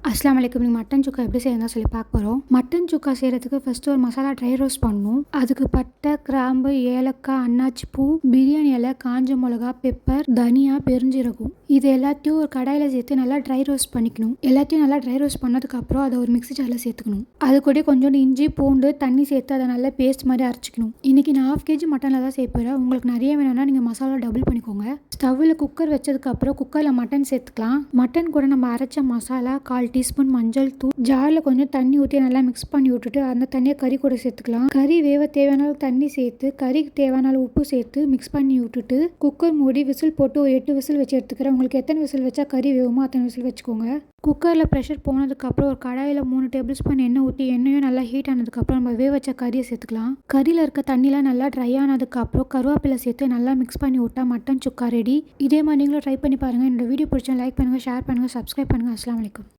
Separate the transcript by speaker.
Speaker 1: அஸ்ஸலாமு அலைக்கும். மட்டன் சுக்கா எப்படி செய்யறதா சொல்லி பார்க்க போகிறோம். மட்டன் சுக்கா செய்கிறதுக்கு ஃபஸ்ட்டு ஒரு மசாலா ட்ரை ரோஸ்ட் பண்ணணும். அதுக்கு பட்டை, கிராம்பு, ஏலக்காய், அன்னாச்சி பூ, பிரியாணி இலை, காஞ்ச மிளகா, பெப்பர், தனியா, பெருஞ்சீரகம் இது எல்லாத்தையும் ஒரு கடாயில் சேர்த்து நல்லா ட்ரை ரோஸ்ட் பண்ணிக்கணும். எல்லாத்தையும் நல்லா ட்ரை ரோஸ்ட் பண்ணதுக்கப்புறம் அதை ஒரு மிக்ஸி ஜாரில் சேர்த்துக்கணும். அது கூட கொஞ்சோண்டு இஞ்சி, பூண்டு, தண்ணி சேர்த்து அதை நல்லா பேஸ்ட் மாதிரி அரைச்சிக்கணும். இன்றைக்கி நான் 1/2 kg மட்டனில் தான் சேர்ப்பேன். உங்களுக்கு நிறைய வேணும்னா நீங்கள் மசாலா டபுள் பண்ணிக்கோங்க. ஸ்டவ்வில் குக்கர் வச்சதுக்கப்புறம் குக்கரில் மட்டன் சேர்த்துக்கலாம். மட்டன் கூட நம்ம அரைச்ச மசாலா 1/4 டீஸ்பூன் மஞ்சள் தூள், ஜாரில் கொஞ்சம் தண்ணி ஊற்றி நல்லா மிக்ஸ் பண்ணி விட்டுட்டு அந்த தண்ணியை கறி கூட சேர்த்துக்கலாம். கறி வேவ தேவையான அளவு தண்ணி சேர்த்து கறிக்கு தேவையான அளவு உப்பு சேர்த்து மிக்ஸ் பண்ணி விட்டுட்டு குக்கர் மூடி விசில் போட்டு ஒரு 8 விசில் வச்சு எடுத்துக்கிறேன். உங்களுக்கு எத்தனை விசில் வச்சா கறி வேகுமோ அத்தனை விசில் வச்சுக்கோங்க. குக்கரில் ப்ரெஷர் போனதுக்கப்புறம் ஒரு கடாயில் 3 டேபிள் ஸ்பூன் எண்ணெய் ஊற்றி எண்ணெயும் நல்லா ஹீட் ஆனதுக்கப்புறம் நம்ம வேக வச்ச கறியை சேர்த்துக்கலாம். கறியில் இருக்க தண்ணிலாம் நல்லா ட்ரை ஆனதுக்கப்புறம் கருவேப்பிலை சேர்த்து நல்லா மிக்ஸ் பண்ணி விட்டா மட்டன் சுக்கா ரெடி. இதே மாதிரி நீங்களும் ட்ரை பண்ணி பாருங்கள். என்னோட வீடியோ பிடிச்சா லைக் பண்ணுங்கள், ஷேர் பண்ணுங்கள், சப்ஸ்கிரைப் பண்ணுங்கள். அஸ்ஸலாமு அலைக்கும்.